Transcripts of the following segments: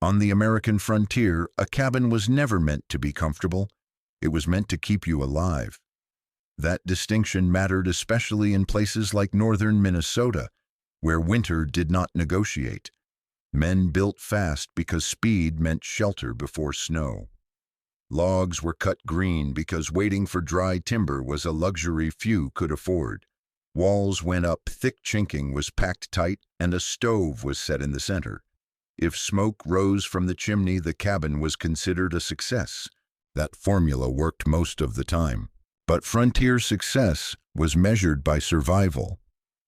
On the American frontier, a cabin was never meant to be comfortable. It was meant to keep you alive. That distinction mattered especially in places like northern Minnesota, where winter did not negotiate. Men built fast because speed meant shelter before snow. Logs were cut green because waiting for dry timber was a luxury few could afford. Walls went up, thick chinking was packed tight, and a stove was set in the center. If smoke rose from the chimney, the cabin was considered a success. That formula worked most of the time. But frontier success was measured by survival,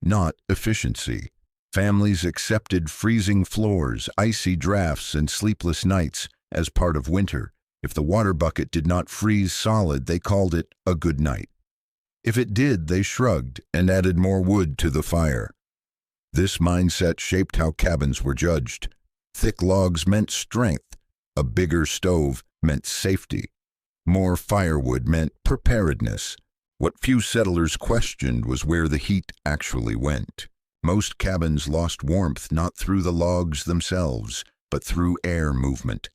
not efficiency. Families accepted freezing floors, icy drafts, and sleepless nights as part of winter. If the water bucket did not freeze solid, they called it a good night. If it did, they shrugged and added more wood to the fire. This mindset shaped how cabins were judged. Thick logs meant strength. A bigger stove meant safety. More firewood meant preparedness. What few settlers questioned was where the heat actually went. Most cabins lost warmth not through the logs themselves, but through air movement.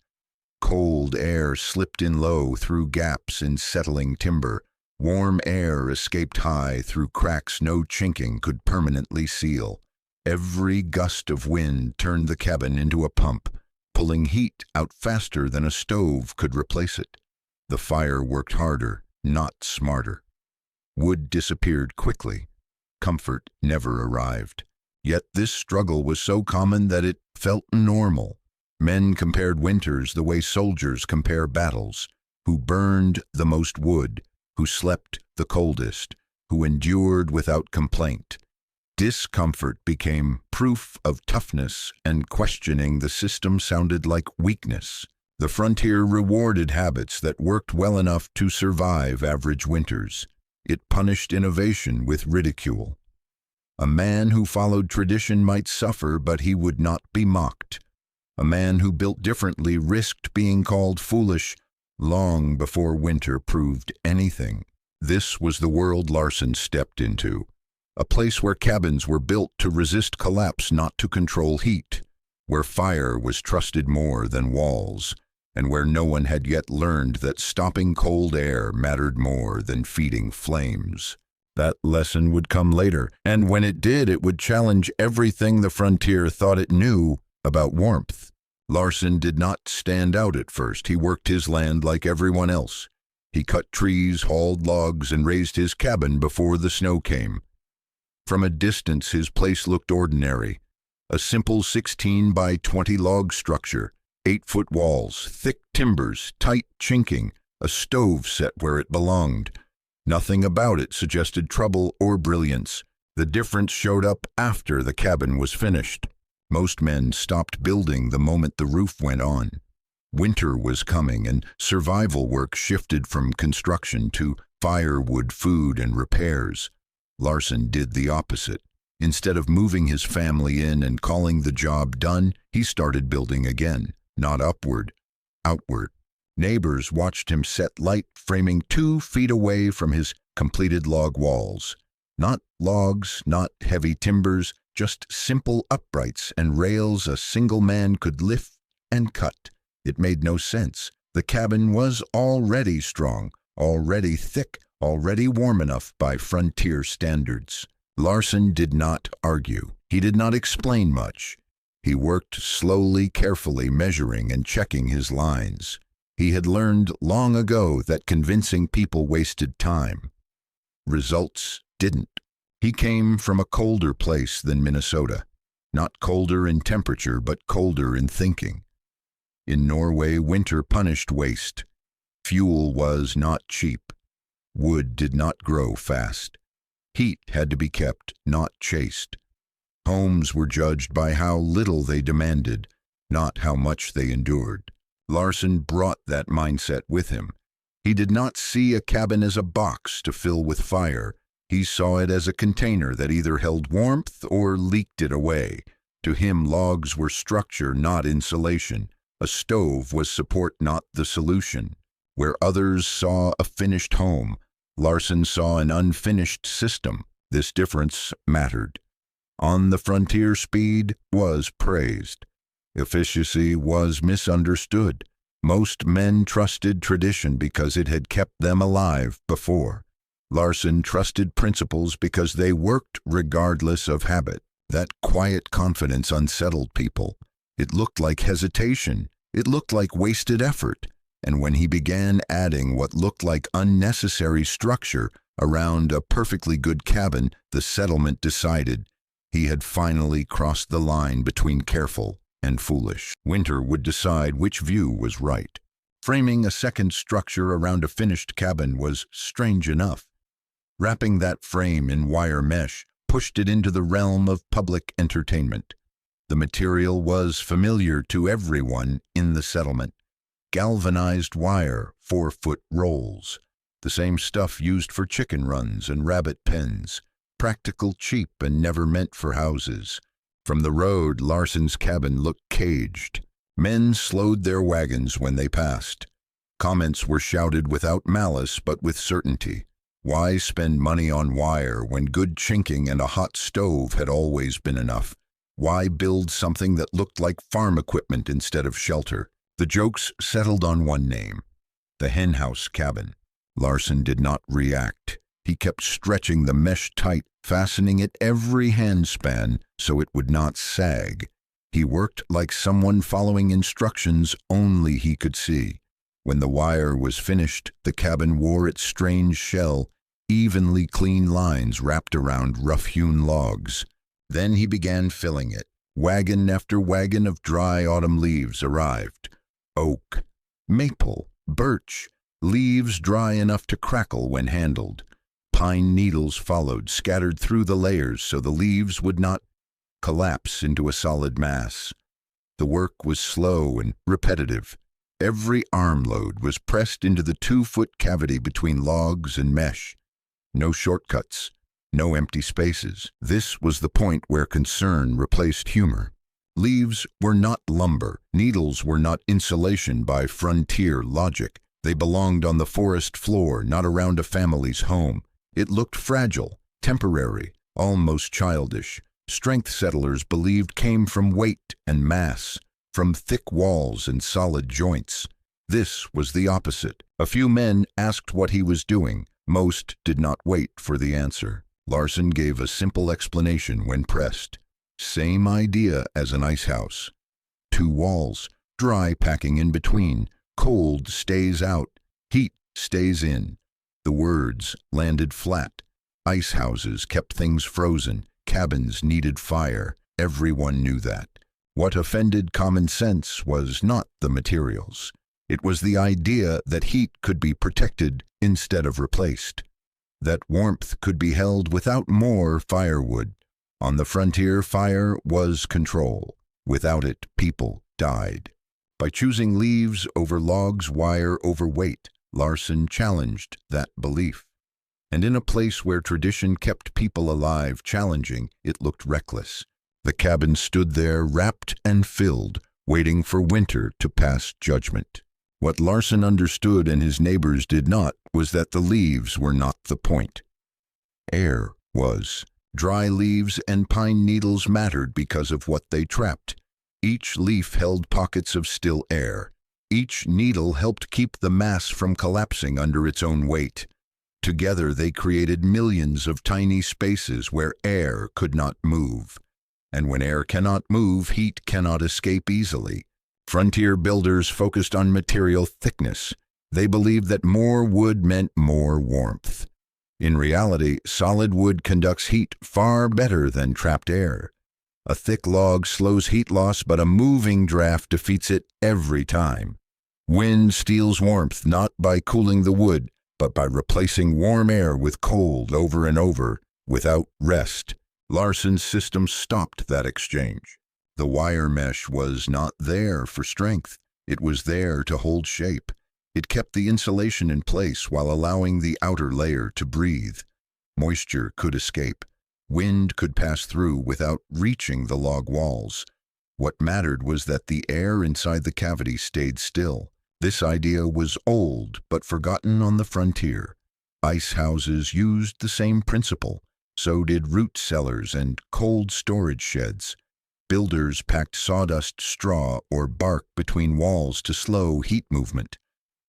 Cold air slipped in low through gaps in settling timber. Warm air escaped high through cracks no chinking could permanently seal. Every gust of wind turned the cabin into a pump, pulling heat out faster than a stove could replace it. The fire worked harder, not smarter. Wood disappeared quickly. Comfort never arrived. Yet this struggle was so common that it felt normal. Men compared winters the way soldiers compare battles, who burned the most wood, who slept the coldest, who endured without complaint. Discomfort became proof of toughness, and questioning the system sounded like weakness. The frontier rewarded habits that worked well enough to survive average winters. It punished innovation with ridicule. A man who followed tradition might suffer, but he would not be mocked. A man who built differently risked being called foolish long before winter proved anything. This was the world Larsson stepped into, a place where cabins were built to resist collapse, not to control heat, where fire was trusted more than walls, and where no one had yet learned that stopping cold air mattered more than feeding flames. That lesson would come later, and when it did, it would challenge everything the frontier thought it knew about warmth. Larsson did not stand out at first. He worked his land like everyone else. He cut trees, hauled logs, and raised his cabin before the snow came. From a distance, his place looked ordinary. A simple 16 by 20 log structure, 8-foot walls, thick timbers, tight chinking, a stove set where it belonged. Nothing about it suggested trouble or brilliance. The difference showed up after the cabin was finished. Most men stopped building the moment the roof went on. Winter was coming, and survival work shifted from construction to firewood, food, and repairs. Larsson did the opposite. Instead of moving his family in and calling the job done, he started building again, not upward, outward. Neighbors watched him set light framing 2 feet away from his completed log walls. Not logs, not heavy timbers, just simple uprights and rails a single man could lift and cut. It made no sense. The cabin was already strong, already thick, already warm enough by frontier standards. Larsson did not argue. He did not explain much. He worked slowly, carefully, measuring and checking his lines. He had learned long ago that convincing people wasted time. Results didn't. He came from a colder place than Minnesota. Not colder in temperature, but colder in thinking. In Norway, winter punished waste. Fuel was not cheap. Wood did not grow fast. Heat had to be kept, not chased. Homes were judged by how little they demanded, not how much they endured. Larsson brought that mindset with him. He did not see a cabin as a box to fill with fire. He saw it as a container that either held warmth or leaked it away. To him, logs were structure, not insulation. A stove was support, not the solution. Where others saw a finished home, Larsson saw an unfinished system. This difference mattered. On the frontier, speed was praised. Efficiency was misunderstood. Most men trusted tradition because it had kept them alive before. Larsson trusted principles because they worked regardless of habit. That quiet confidence unsettled people. It looked like hesitation. It looked like wasted effort. And when he began adding what looked like unnecessary structure around a perfectly good cabin, the settlement decided he had finally crossed the line between careful and foolish. Winter would decide which view was right. Framing a second structure around a finished cabin was strange enough. Wrapping that frame in wire mesh pushed it into the realm of public entertainment. The material was familiar to everyone in the settlement. Galvanized wire, 4-foot rolls. The same stuff used for chicken runs and rabbit pens. Practical, cheap, and never meant for houses. From the road, Larsson's cabin looked caged. Men slowed their wagons when they passed. Comments were shouted without malice but with certainty. Why spend money on wire when good chinking and a hot stove had always been enough? Why build something that looked like farm equipment instead of shelter? The jokes settled on one name, the henhouse cabin. Larsson did not react. He kept stretching the mesh tight, fastening it every handspan so it would not sag. He worked like someone following instructions only he could see. When the wire was finished, the cabin wore its strange shell, evenly clean lines wrapped around rough-hewn logs. Then he began filling it. Wagon after wagon of dry autumn leaves arrived. Oak, maple, birch, leaves dry enough to crackle when handled. Pine needles followed, scattered through the layers so the leaves would not collapse into a solid mass. The work was slow and repetitive. Every armload was pressed into the 2-foot cavity between logs and mesh. No shortcuts, no empty spaces. This was the point where concern replaced humor. Leaves were not lumber. Needles were not insulation by frontier logic. They belonged on the forest floor, not around a family's home. It looked fragile, temporary, almost childish. Strength settlers believed came from weight and mass, from thick walls and solid joints. This was the opposite. A few men asked what he was doing. Most did not wait for the answer. Larsson gave a simple explanation when pressed. Same idea as an ice house. 2 walls, dry packing in between. Cold stays out, heat stays in. The words landed flat. Ice houses kept things frozen. Cabins needed fire. Everyone knew that. What offended common sense was not the materials. It was the idea that heat could be protected instead of replaced. That warmth could be held without more firewood. On the frontier, fire was control. Without it, people died. By choosing leaves over logs, wire over weight, Larsson challenged that belief. And in a place where tradition kept people alive, challenging, it looked reckless. The cabin stood there, wrapped and filled, waiting for winter to pass judgment. What Larsson understood and his neighbors did not was that the leaves were not the point. Air was. Dry leaves and pine needles mattered because of what they trapped. Each leaf held pockets of still air. Each needle helped keep the mass from collapsing under its own weight. Together they created millions of tiny spaces where air could not move. And when air cannot move, heat cannot escape easily. Frontier builders focused on material thickness. They believed that more wood meant more warmth. In reality, solid wood conducts heat far better than trapped air. A thick log slows heat loss, but a moving draft defeats it every time. Wind steals warmth not by cooling the wood, but by replacing warm air with cold over and over, without rest. Larsson's system stopped that exchange. The wire mesh was not there for strength. It was there to hold shape. It kept the insulation in place while allowing the outer layer to breathe. Moisture could escape. Wind could pass through without reaching the log walls. What mattered was that the air inside the cavity stayed still. This idea was old but forgotten on the frontier. Ice houses used the same principle. So did root cellars and cold storage sheds. Builders packed sawdust, straw, or bark between walls to slow heat movement.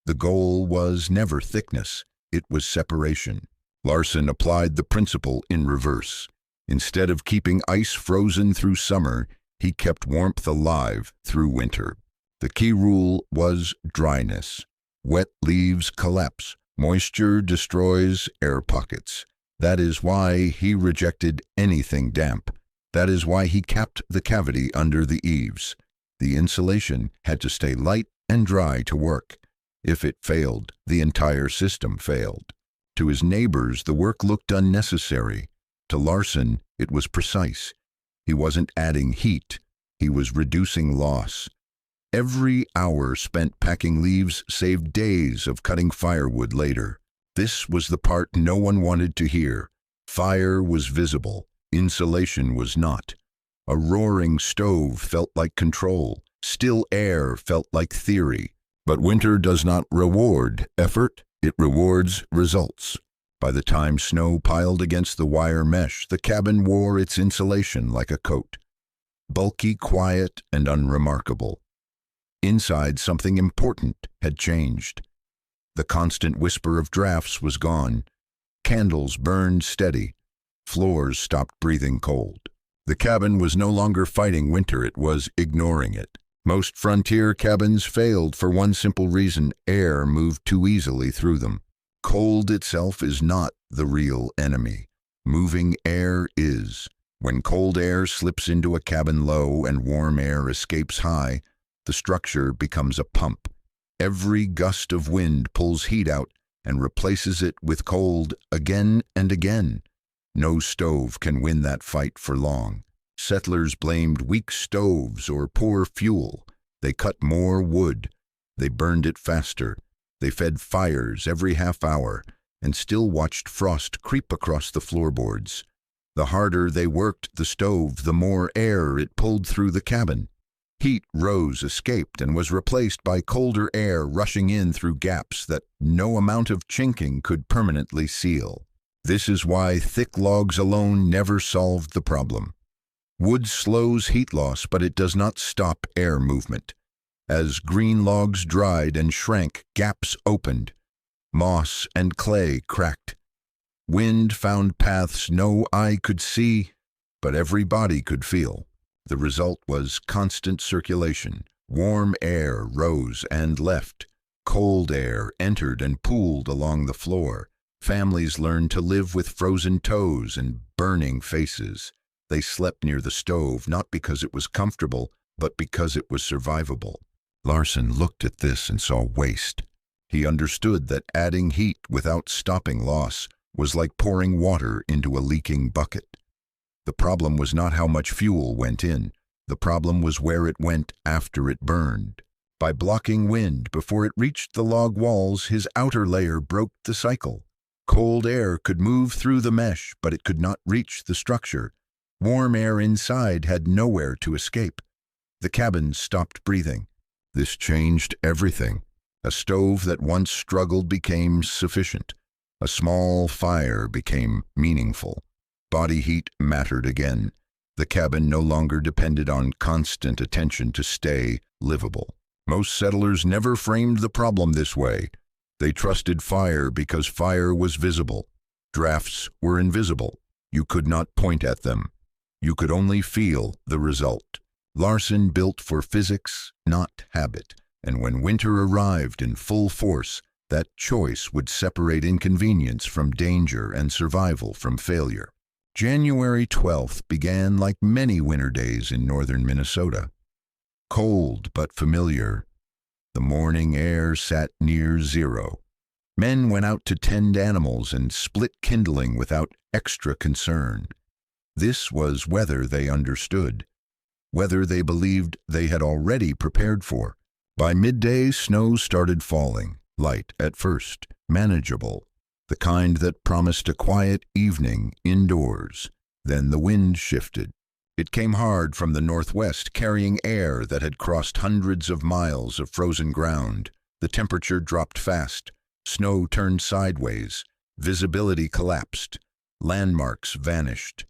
The goal was never thickness, it was separation. Larsson applied the principle in reverse. Instead of keeping ice frozen through summer, he kept warmth alive through winter. The key rule was dryness. Wet leaves collapse. Moisture destroys air pockets. That is why he rejected anything damp. That is why he capped the cavity under the eaves. The insulation had to stay light and dry to work. If it failed, the entire system failed. To his neighbors, the work looked unnecessary. To Larsson, it was precise. He wasn't adding heat. He was reducing loss. Every hour spent packing leaves saved days of cutting firewood later. This was the part no one wanted to hear. Fire was visible. Insulation was not. A roaring stove felt like control. Still air felt like theory. But winter does not reward effort, it rewards results. By the time snow piled against the wire mesh, the cabin wore its insulation like a coat. Bulky, quiet, and unremarkable. Inside, something important had changed. The constant whisper of drafts was gone. Candles burned steady. Floors stopped breathing cold. The cabin was no longer fighting winter, it was ignoring it. Most frontier cabins failed for one simple reason: air moved too easily through them. Cold itself is not the real enemy. Moving air is. When cold air slips into a cabin low and warm air escapes high, the structure becomes a pump. Every gust of wind pulls heat out and replaces it with cold again and again. No stove can win that fight for long. Settlers blamed weak stoves or poor fuel. They cut more wood. They burned it faster. They fed fires every half hour and still watched frost creep across the floorboards. The harder they worked the stove, the more air it pulled through the cabin. Heat rose, escaped, and was replaced by colder air rushing in through gaps that no amount of chinking could permanently seal. This is why thick logs alone never solved the problem. Wood slows heat loss, but it does not stop air movement. As green logs dried and shrank, gaps opened. Moss and clay cracked. Wind found paths no eye could see, but every body could feel. The result was constant circulation. Warm air rose and left. Cold air entered and pooled along the floor. Families learned to live with frozen toes and burning faces. They slept near the stove, not because it was comfortable, but because it was survivable. Larsson looked at this and saw waste. He understood that adding heat without stopping loss was like pouring water into a leaking bucket. The problem was not how much fuel went in. The problem was where it went after it burned. By blocking wind before it reached the log walls, his outer layer broke the cycle. Cold air could move through the mesh, but it could not reach the structure. Warm air inside had nowhere to escape. The cabin stopped breathing. This changed everything. A stove that once struggled became sufficient. A small fire became meaningful. Body heat mattered again. The cabin no longer depended on constant attention to stay livable. Most settlers never framed the problem this way. They trusted fire because fire was visible. Drafts were invisible. You could not point at them. You could only feel the result. Larsson built for physics, not habit, and when winter arrived in full force, that choice would separate inconvenience from danger and survival from failure. January 12th began like many winter days in northern Minnesota. Cold but familiar. The morning air sat near zero. Men went out to tend animals and split kindling without extra concern. This was weather they understood, weather they believed they had already prepared for. By midday, snow started falling, light at first, manageable, the kind that promised a quiet evening indoors. Then the wind shifted. It came hard from the northwest, carrying air that had crossed hundreds of miles of frozen ground. The temperature dropped fast. Snow turned sideways. Visibility collapsed. Landmarks vanished.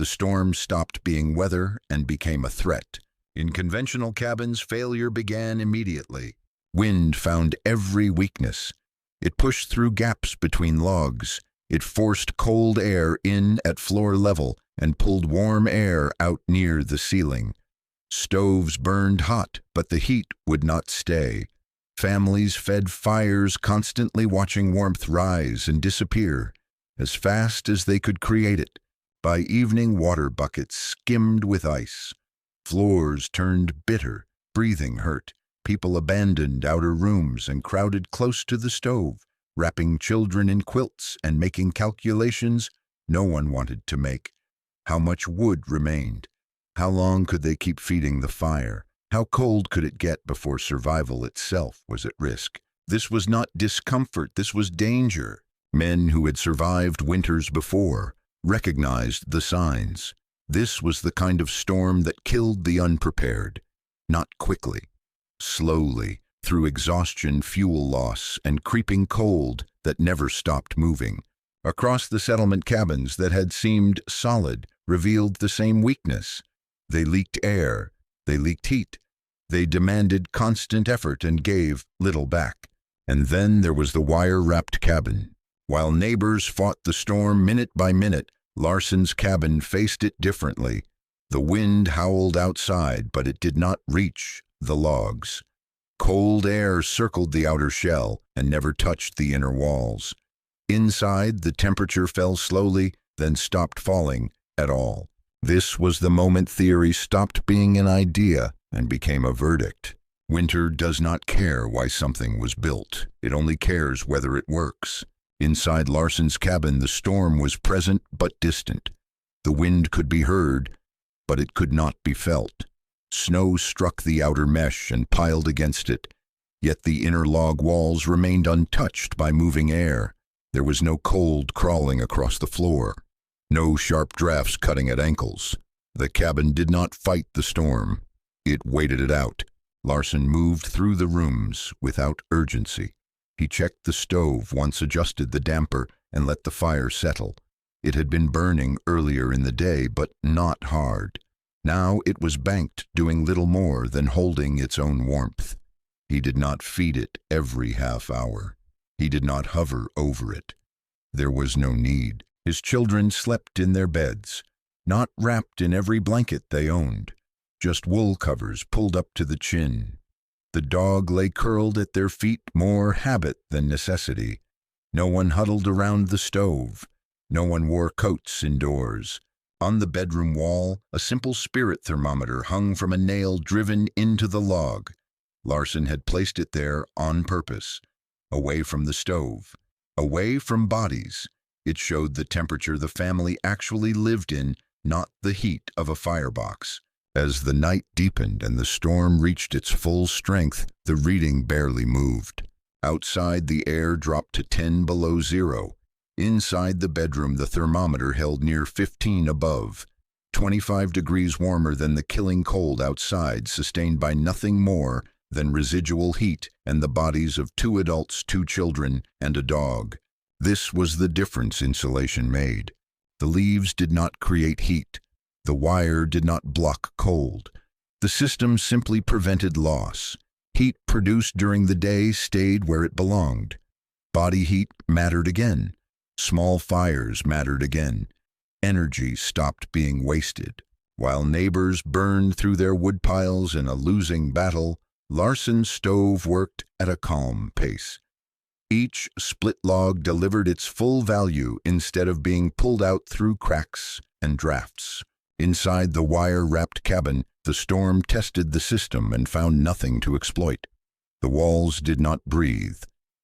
The storm stopped being weather and became a threat. In conventional cabins, failure began immediately. Wind found every weakness. It pushed through gaps between logs. It forced cold air in at floor level and pulled warm air out near the ceiling. Stoves burned hot, but the heat would not stay. Families fed fires, constantly watching warmth rise and disappear as fast as they could create it. By evening, water buckets skimmed with ice. Floors turned bitter, breathing hurt. People abandoned outer rooms and crowded close to the stove, wrapping children in quilts and making calculations no one wanted to make. How much wood remained? How long could they keep feeding the fire? How cold could it get before survival itself was at risk? This was not discomfort, this was danger. Men who had survived winters before recognized the signs. This was the kind of storm that killed the unprepared. Not quickly, slowly, through exhaustion, fuel loss, and creeping cold that never stopped moving. Across the settlement, cabins that had seemed solid revealed the same weakness. They leaked air, they leaked heat, they demanded constant effort and gave little back. And then there was the wire-wrapped cabin. While neighbors fought the storm minute by minute, Larsson's cabin faced it differently. The wind howled outside, but it did not reach the logs. Cold air circled the outer shell and never touched the inner walls. Inside, the temperature fell slowly, then stopped falling at all. This was the moment theory stopped being an idea and became a verdict. Winter does not care why something was built. It only cares whether it works. Inside Larsson's cabin, the storm was present but distant. The wind could be heard, but it could not be felt. Snow struck the outer mesh and piled against it, yet the inner log walls remained untouched by moving air. There was no cold crawling across the floor, no sharp drafts cutting at ankles. The cabin did not fight the storm. It waited it out. Larsson moved through the rooms without urgency. He checked the stove, once adjusted the damper, and let the fire settle. It had been burning earlier in the day, but not hard. Now it was banked, doing little more than holding its own warmth. He did not feed it every half hour. He did not hover over it. There was no need. His children slept in their beds, not wrapped in every blanket they owned, just wool covers pulled up to the chin. The dog lay curled at their feet, more habit than necessity. No one huddled around the stove. No one wore coats indoors. On the bedroom wall, a simple spirit thermometer hung from a nail driven into the log. Larsson had placed it there on purpose, away from the stove, away from bodies. It showed the temperature the family actually lived in, not the heat of a firebox. As the night deepened and the storm reached its full strength, the reading barely moved. Outside, the air dropped to 10 below zero. Inside the bedroom, the thermometer held near 15 above, 25 degrees warmer than the killing cold outside, sustained by nothing more than residual heat and the bodies of 2 adults, 2 children, and a dog. This was the difference insulation made. The leaves did not create heat. The wire did not block cold. The system simply prevented loss. Heat produced during the day stayed where it belonged. Body heat mattered again. Small fires mattered again. Energy stopped being wasted. While neighbors burned through their woodpiles in a losing battle, Larsson's stove worked at a calm pace. Each split log delivered its full value instead of being pulled out through cracks and drafts. Inside the wire-wrapped cabin, the storm tested the system and found nothing to exploit. The walls did not breathe.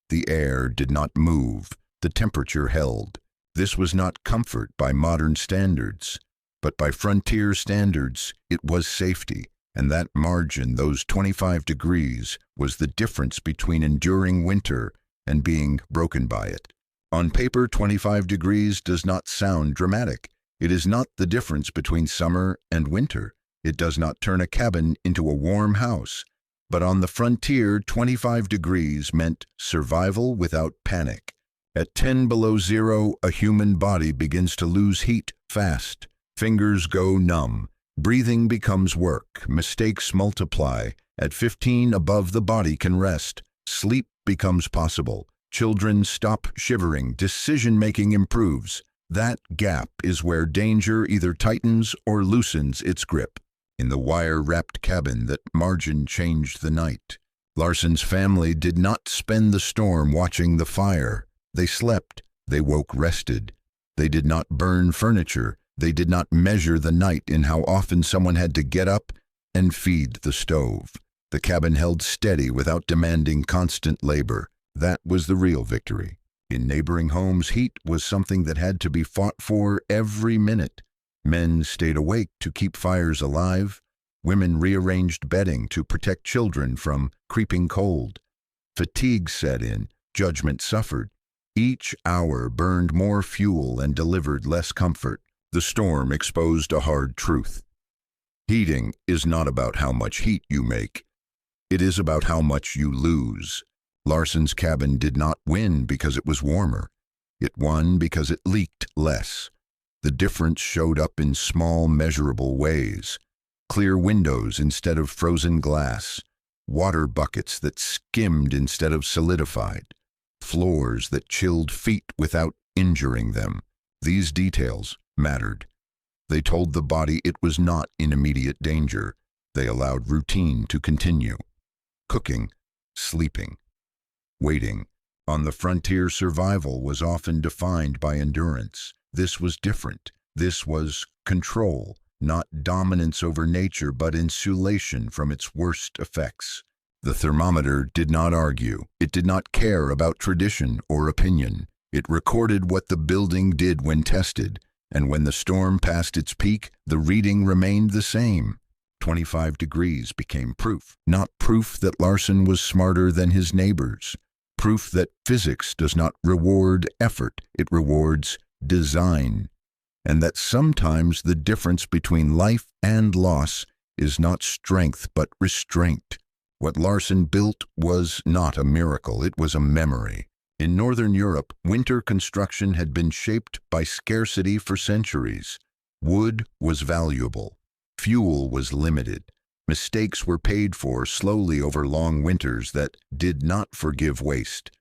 The air did not move. The temperature held. This was not comfort by modern standards, but by frontier standards, it was safety. And that margin, those 25 degrees, was the difference between enduring winter and being broken by it. On paper, 25 degrees does not sound dramatic. It is not the difference between summer and winter. It does not turn a cabin into a warm house. But on the frontier, 25 degrees meant survival without panic. At 10 below zero, a human body begins to lose heat fast. Fingers go numb. Breathing becomes work. Mistakes multiply. At 15, above the body can rest. Sleep becomes possible. Children stop shivering. Decision-making improves. That gap is where danger either tightens or loosens its grip. In the wire-wrapped cabin, that margin changed the night. Larsson's family did not spend the storm watching the fire. They slept. They woke rested. They did not burn furniture. They did not measure the night in how often someone had to get up and feed the stove. The cabin held steady without demanding constant labor. That was the real victory. In neighboring homes, heat was something that had to be fought for every minute. Men stayed awake to keep fires alive. Women rearranged bedding to protect children from creeping cold. Fatigue set in. Judgment suffered. Each hour burned more fuel and delivered less comfort. The storm exposed a hard truth. Heating is not about how much heat you make. It is about how much you lose. Larsson's cabin did not win because it was warmer. It won because it leaked less. The difference showed up in small, measurable ways. Clear windows instead of frozen glass. Water buckets that skimmed instead of solidified. Floors that chilled feet without injuring them. These details mattered. They told the body it was not in immediate danger. They allowed routine to continue. Cooking, sleeping, waiting. On the frontier, survival was often defined by endurance. This was different. This was control, not dominance over nature, but insulation from its worst effects. The thermometer did not argue. It did not care about tradition or opinion. It recorded what the building did when tested, and when the storm passed its peak, the reading remained the same. 25 degrees became proof. Not proof that Larsson was smarter than his neighbors. Proof that physics does not reward effort, it rewards design. And that sometimes the difference between life and loss is not strength but restraint. What Larsson built was not a miracle, it was a memory. In Northern Europe, winter construction had been shaped by scarcity for centuries. Wood was valuable. Fuel was limited. Mistakes were paid for slowly over long winters that did not forgive waste.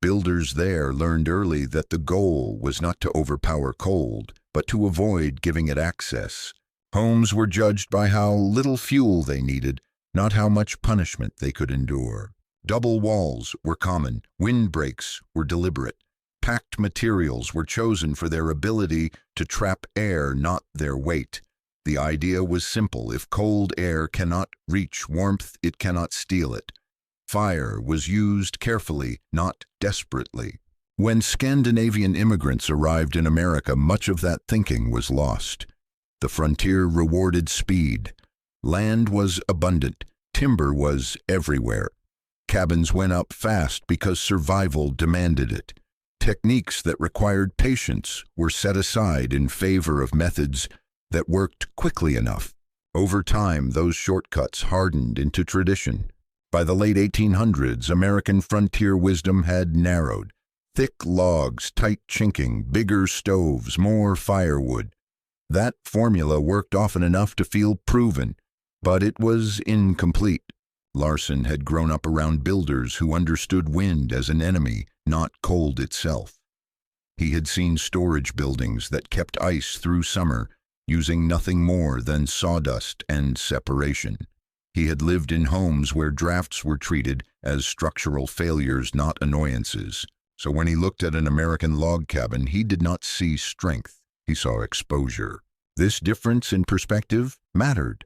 Builders there learned early that the goal was not to overpower cold, but to avoid giving it access. Homes were judged by how little fuel they needed, not how much punishment they could endure. Double walls were common. Windbreaks were deliberate. Packed materials were chosen for their ability to trap air, not their weight. The idea was simple. If cold air cannot reach warmth, it cannot steal it. Fire was used carefully, not desperately. When Scandinavian immigrants arrived in America, much of that thinking was lost. The frontier rewarded speed. Land was abundant. Timber was everywhere. Cabins went up fast because survival demanded it. Techniques that required patience were set aside in favor of methods that worked quickly enough. Over time, those shortcuts hardened into tradition. By the late 1800s, American frontier wisdom had narrowed. Thick logs, tight chinking, bigger stoves, more firewood. That formula worked often enough to feel proven, but it was incomplete. Larsson had grown up around builders who understood wind as an enemy, not cold itself. He had seen storage buildings that kept ice through summer, using nothing more than sawdust and separation. He had lived in homes where drafts were treated as structural failures, not annoyances. So when he looked at an American log cabin, he did not see strength. He saw exposure. This difference in perspective mattered.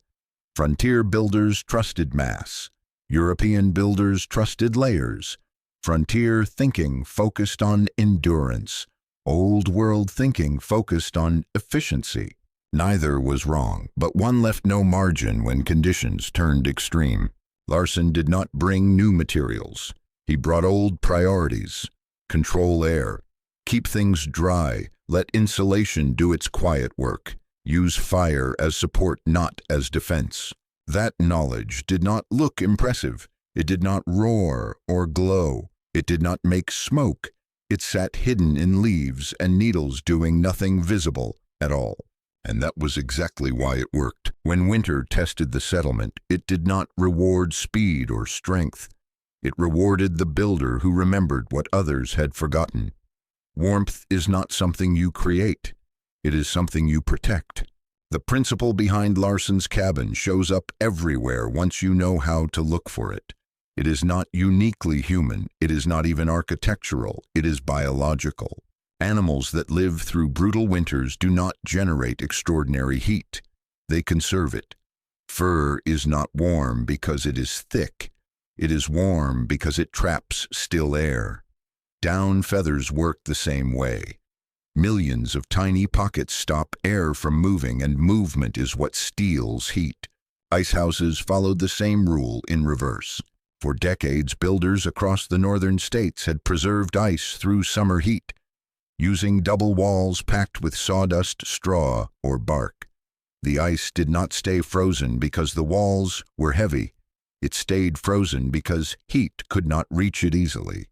Frontier builders trusted mass. European builders trusted layers. Frontier thinking focused on endurance. Old world thinking focused on efficiency. Neither was wrong, but one left no margin when conditions turned extreme. Larsson did not bring new materials. He brought old priorities. Control air. Keep things dry. Let insulation do its quiet work. Use fire as support, not as defense. That knowledge did not look impressive. It did not roar or glow. It did not make smoke. It sat hidden in leaves and needles, doing nothing visible at all. And that was exactly why it worked. When winter tested the settlement, it did not reward speed or strength. It rewarded the builder who remembered what others had forgotten. Warmth is not something you create. It is something you protect. The principle behind Larsson's cabin shows up everywhere once you know how to look for it. It is not uniquely human. It is not even architectural. It is biological. Animals that live through brutal winters do not generate extraordinary heat. They conserve it. Fur is not warm because it is thick. It is warm because it traps still air. Down feathers work the same way. Millions of tiny pockets stop air from moving, and movement is what steals heat. Ice houses followed the same rule in reverse. For decades, builders across the northern states had preserved ice through summer heat, using double walls packed with sawdust, straw, or bark. The ice did not stay frozen because the walls were heavy. It stayed frozen because heat could not reach it easily.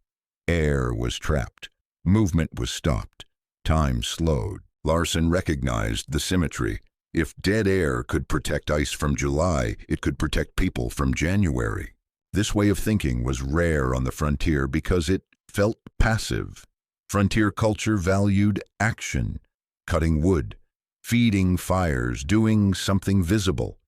Air was trapped. Movement was stopped. Time slowed. Larsson recognized the symmetry. If dead air could protect ice from July, it could protect people from January. This way of thinking was rare on the frontier because it felt passive. Frontier culture valued action, cutting wood, feeding fires, doing something visible.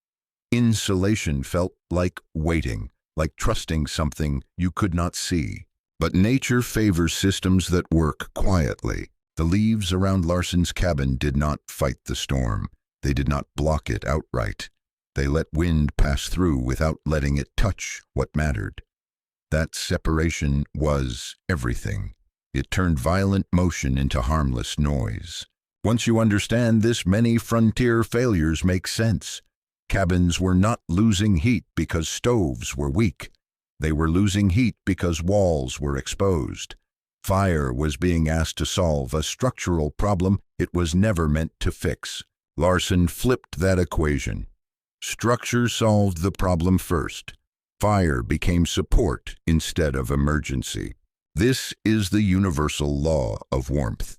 Insulation felt like waiting, like trusting something you could not see. But nature favors systems that work quietly. The leaves around Larsson's cabin did not fight the storm. They did not block it outright. They let wind pass through without letting it touch what mattered. That separation was everything. It turned violent motion into harmless noise. Once you understand this, many frontier failures make sense. Cabins were not losing heat because stoves were weak. They were losing heat because walls were exposed. Fire was being asked to solve a structural problem it was never meant to fix. Larsson flipped that equation. Structure solved the problem first. Fire became support instead of emergency. This is the universal law of warmth.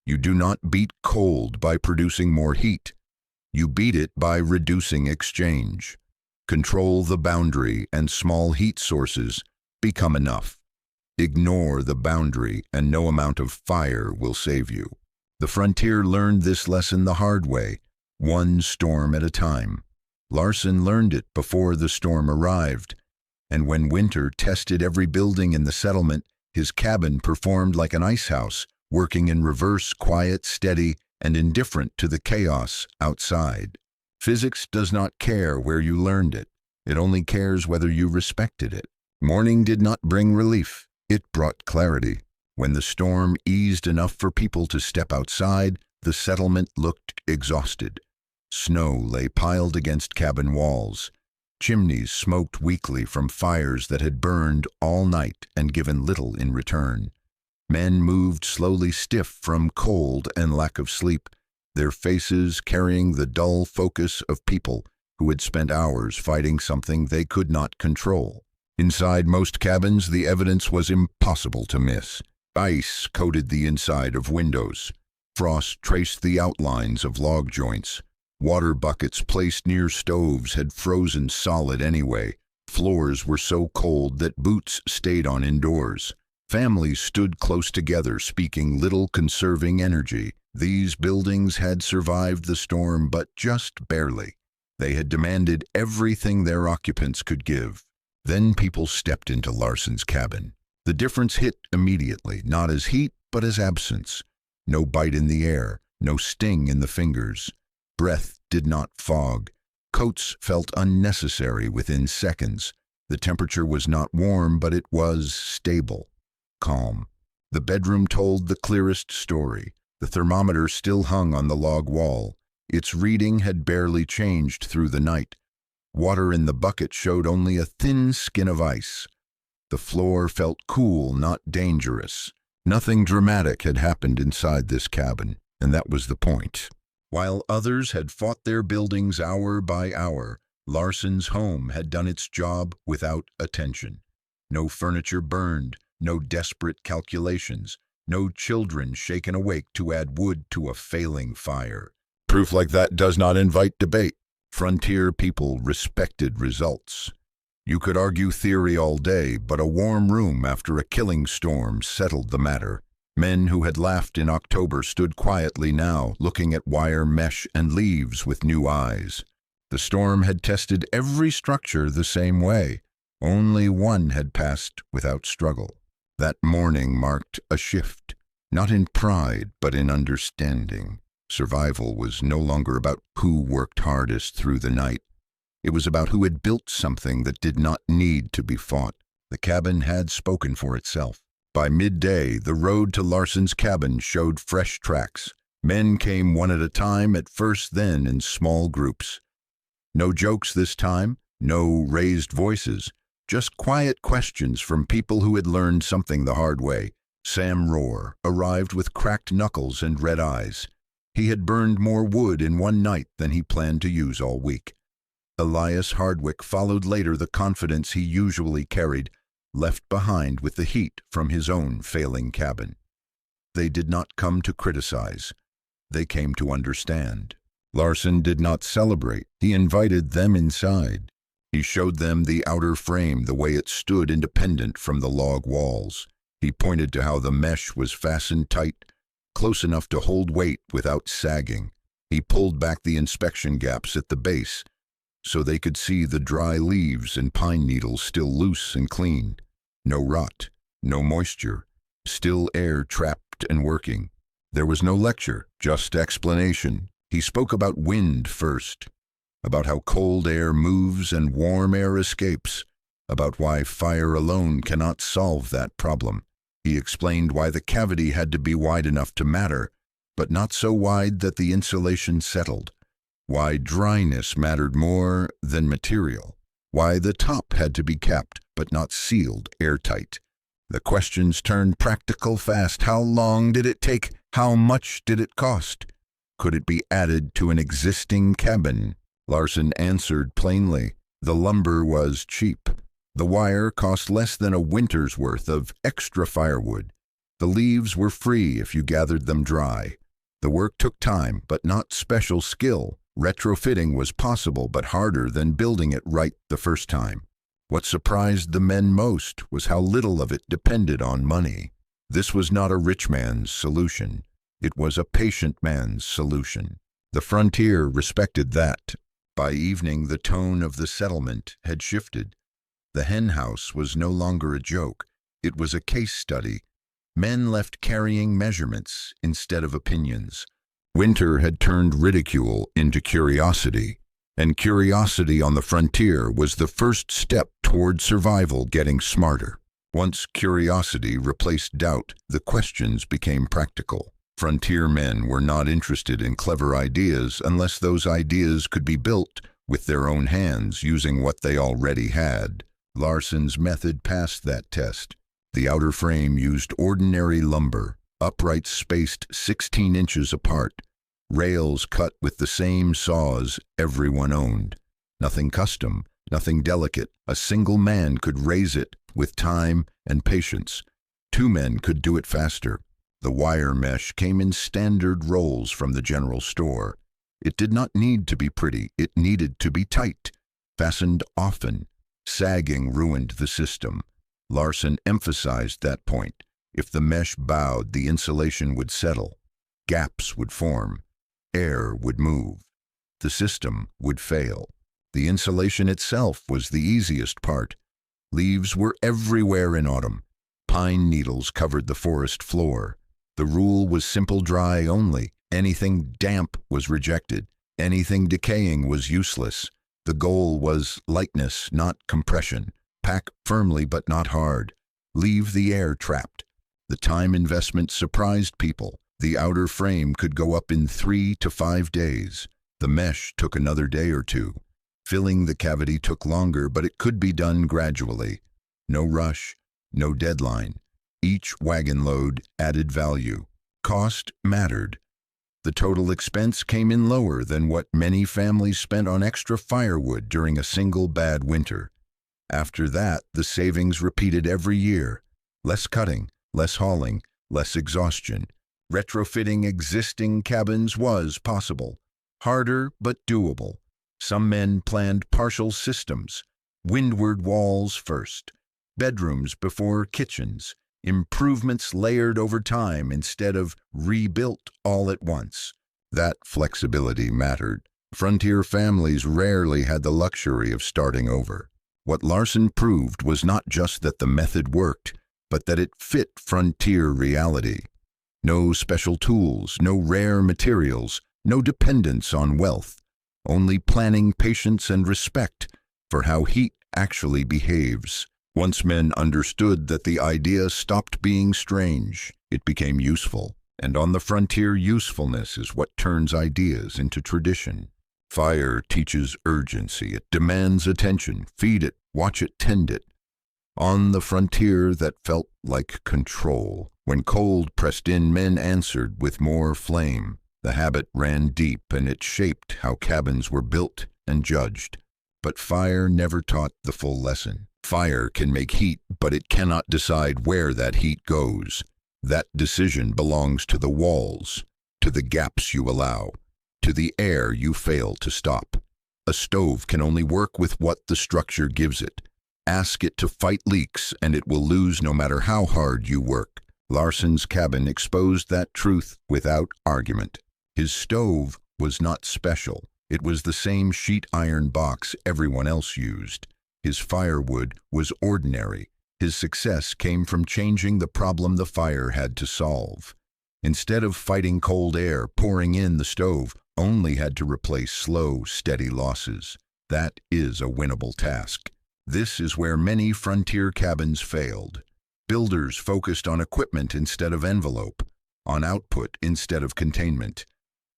You do not beat cold by producing more heat. You beat it by reducing exchange. Control the boundary and small heat sources become enough. Ignore the boundary and no amount of fire will save you. The frontier learned this lesson the hard way, one storm at a time. Larsson learned it before the storm arrived, and when winter tested every building in the settlement, his cabin performed like an ice house, working in reverse, quiet, steady, and indifferent to the chaos outside. Physics does not care where you learned it. It only cares whether you respected it. Morning did not bring relief. It brought clarity. When the storm eased enough for people to step outside, the settlement looked exhausted. Snow lay piled against cabin walls. Chimneys smoked weakly from fires that had burned all night and given little in return. Men moved slowly, stiff from cold and lack of sleep, their faces carrying the dull focus of people who had spent hours fighting something they could not control. Inside most cabins, the evidence was impossible to miss. Ice coated the inside of windows. Frost traced the outlines of log joints. Water buckets placed near stoves had frozen solid anyway. Floors were so cold that boots stayed on indoors. Families stood close together, speaking little, conserving energy. These buildings had survived the storm, but just barely. They had demanded everything their occupants could give. Then people stepped into Larsson's cabin. The difference hit immediately, not as heat, but as absence. No bite in the air, no sting in the fingers. Breath did not fog. Coats felt unnecessary within seconds. The temperature was not warm, but it was stable, calm. The bedroom told the clearest story. The thermometer still hung on the log wall. Its reading had barely changed through the night. Water in the bucket showed only a thin skin of ice. The floor felt cool, not dangerous. Nothing dramatic had happened inside this cabin, and that was the point. While others had fought their buildings hour by hour, Larsson's home had done its job without attention. No furniture burned, no desperate calculations, no children shaken awake to add wood to a failing fire. Proof like that does not invite debate. Frontier people respected results. You could argue theory all day, but a warm room after a killing storm settled the matter. Men who had laughed in October stood quietly now, looking at wire mesh and leaves with new eyes. The storm had tested every structure the same way. Only one had passed without struggle. That morning marked a shift, not in pride, but in understanding. Survival was no longer about who worked hardest through the night. It was about who had built something that did not need to be fought. The cabin had spoken for itself. By midday, the road to Larsson's cabin showed fresh tracks. Men came one at a time, at first, then in small groups. No jokes this time, no raised voices, just quiet questions from people who had learned something the hard way. Sam Rohr arrived with cracked knuckles and red eyes. He had burned more wood in one night than he planned to use all week. Elias Hardwick followed later, the confidence he usually carried, left behind with the heat from his own failing cabin. They did not come to criticize. They came to understand. Larsson did not celebrate. He invited them inside. He showed them the outer frame, the way it stood independent from the log walls. He pointed to how the mesh was fastened tight, close enough to hold weight without sagging. He pulled back the inspection gaps at the base, so they could see the dry leaves and pine needles still loose and clean. No rot, no moisture, still air trapped and working. There was no lecture, just explanation. He spoke about wind first, about how cold air moves and warm air escapes, about why fire alone cannot solve that problem. He explained why the cavity had to be wide enough to matter, but not so wide that the insulation settled. Why dryness mattered more than material. Why the top had to be capped, but not sealed airtight. The questions turned practical fast. How long did it take? How much did it cost? Could it be added to an existing cabin? Larsson answered plainly. The lumber was cheap. The wire cost less than a winter's worth of extra firewood. The leaves were free if you gathered them dry. The work took time, but not special skill. Retrofitting was possible, but harder than building it right the first time. What surprised the men most was how little of it depended on money. This was not a rich man's solution. It was a patient man's solution. The frontier respected that. By evening, the tone of the settlement had shifted. The hen house was no longer a joke. It was a case study. Men left carrying measurements instead of opinions. Winter had turned ridicule into curiosity, and curiosity on the frontier was the first step toward survival getting smarter. Once curiosity replaced doubt, the questions became practical. Frontier men were not interested in clever ideas unless those ideas could be built with their own hands using what they already had. Larsson's method passed that test. The outer frame used ordinary lumber, uprights spaced 16 inches apart, rails cut with the same saws everyone owned. Nothing custom, nothing delicate. A single man could raise it with time and patience. 2 men could do it faster. The wire mesh came in standard rolls from the general store. It did not need to be pretty, it needed to be tight, fastened often. Sagging ruined the system. Larsson emphasized that point. If the mesh bowed, the insulation would settle. Gaps would form. Air would move. The system would fail. The insulation itself was the easiest part. Leaves were everywhere in autumn. Pine needles covered the forest floor. The rule was simple dry only. Anything damp was rejected. Anything decaying was useless. The goal was lightness, not compression. Pack firmly but not hard. Leave the air trapped. The time investment surprised people. The outer frame could go up in 3 to 5 days. The mesh took another day or 2. Filling the cavity took longer, but it could be done gradually. No rush, no deadline. Each wagon load added value. Cost mattered. The total expense came in lower than what many families spent on extra firewood during a single bad winter. After that, the savings repeated every year. Less cutting, less hauling, less exhaustion. Retrofitting existing cabins was possible. Harder but doable. Some men planned partial systems, windward walls first, bedrooms before kitchens, improvements layered over time instead of rebuilt all at once. That flexibility mattered. Frontier families rarely had the luxury of starting over. What Larsson proved was not just that the method worked, but that it fit frontier reality. No special tools, no rare materials, no dependence on wealth, only planning, patience, and respect for how heat actually behaves. Once men understood that the idea stopped being strange, it became useful. And on the frontier, usefulness is what turns ideas into tradition. Fire teaches urgency. It demands attention. Feed it, watch it, tend it. On the frontier, that felt like control. When cold pressed in, men answered with more flame. The habit ran deep, and it shaped how cabins were built and judged. But fire never taught the full lesson. Fire can make heat, but it cannot decide where that heat goes. That decision belongs to the walls, to the gaps you allow, to the air you fail to stop. A stove can only work with what the structure gives it. Ask it to fight leaks, and it will lose no matter how hard you work. Larsson's cabin exposed that truth without argument. His stove was not special. It was the same sheet iron box everyone else used. His firewood was ordinary. His success came from changing the problem the fire had to solve. Instead of fighting cold air, pouring in the stove only had to replace slow, steady losses. That is a winnable task. This is where many frontier cabins failed. Builders focused on equipment instead of envelope, on output instead of containment.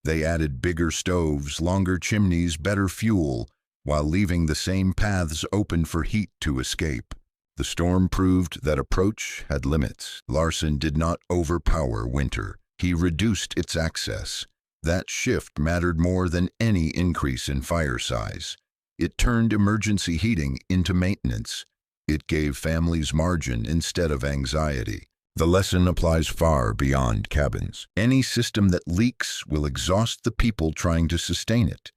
They added bigger stoves, longer chimneys, better fuel, while leaving the same paths open for heat to escape. The storm proved that approach had limits. Larsson did not overpower winter. He reduced its access. That shift mattered more than any increase in fire size. It turned emergency heating into maintenance. It gave families margin instead of anxiety. The lesson applies far beyond cabins. Any system that leaks will exhaust the people trying to sustain it.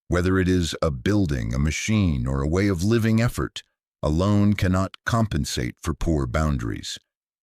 Whether it is a building, a machine, or a way of living effort, alone cannot compensate for poor boundaries.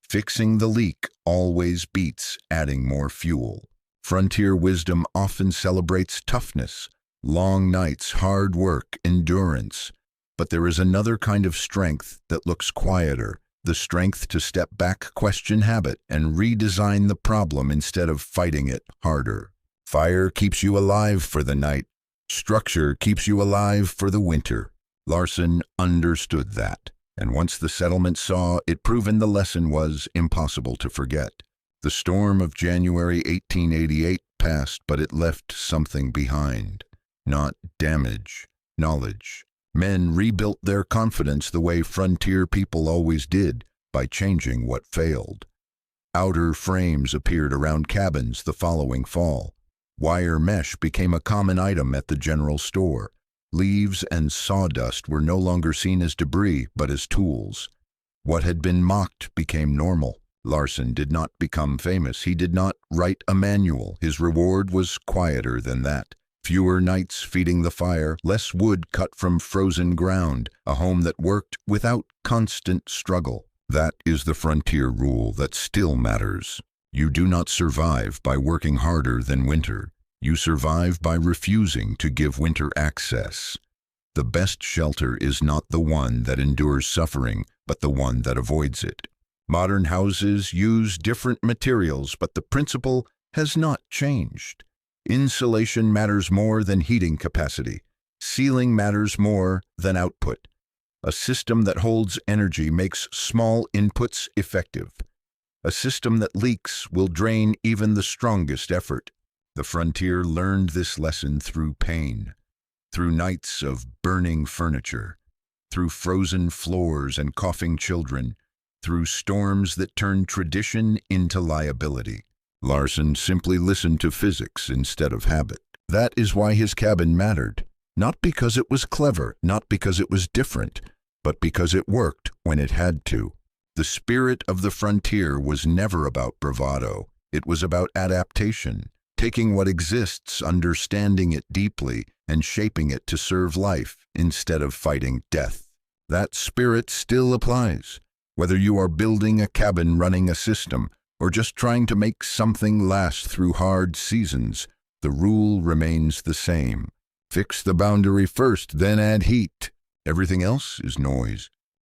Fixing the leak always beats adding more fuel. Frontier wisdom often celebrates toughness, long nights, hard work, endurance. But there is another kind of strength that looks quieter, the strength to step back, question habit, and redesign the problem instead of fighting it harder. Fire keeps you alive for the night. Structure keeps you alive for the winter. Larsson understood that, and once the settlement saw it proven, the lesson was impossible to forget. The storm of January 1888 passed, but it left something behind. Not damage, knowledge. Men rebuilt their confidence the way frontier people always did, by changing what failed. Outer frames appeared around cabins the following fall. Wire mesh became a common item at the general store. Leaves and sawdust were no longer seen as debris, but as tools. What had been mocked became normal. Larsson did not become famous. He did not write a manual. His reward was quieter than that. Fewer nights feeding the fire, less wood cut from frozen ground, a home that worked without constant struggle. That is the frontier rule that still matters. You do not survive by working harder than winter. You survive by refusing to give winter access. The best shelter is not the one that endures suffering, but the one that avoids it. Modern houses use different materials, but the principle has not changed. Insulation matters more than heating capacity. Sealing matters more than output. A system that holds energy makes small inputs effective. A system that leaks will drain even the strongest effort. The frontier learned this lesson through pain, through nights of burning furniture, through frozen floors and coughing children, through storms that turned tradition into liability. Larsson simply listened to physics instead of habit. That is why his cabin mattered, not because it was clever, not because it was different, but because it worked when it had to. The spirit of the frontier was never about bravado. It was about adaptation. taking what exists, understanding it deeply, and shaping it to serve life instead of fighting death. That spirit still applies, whether you are building a cabin, running a system, or just trying to make something last through hard seasons. The rule remains the same. Fix the boundary first, then add heat. Everything else is noise.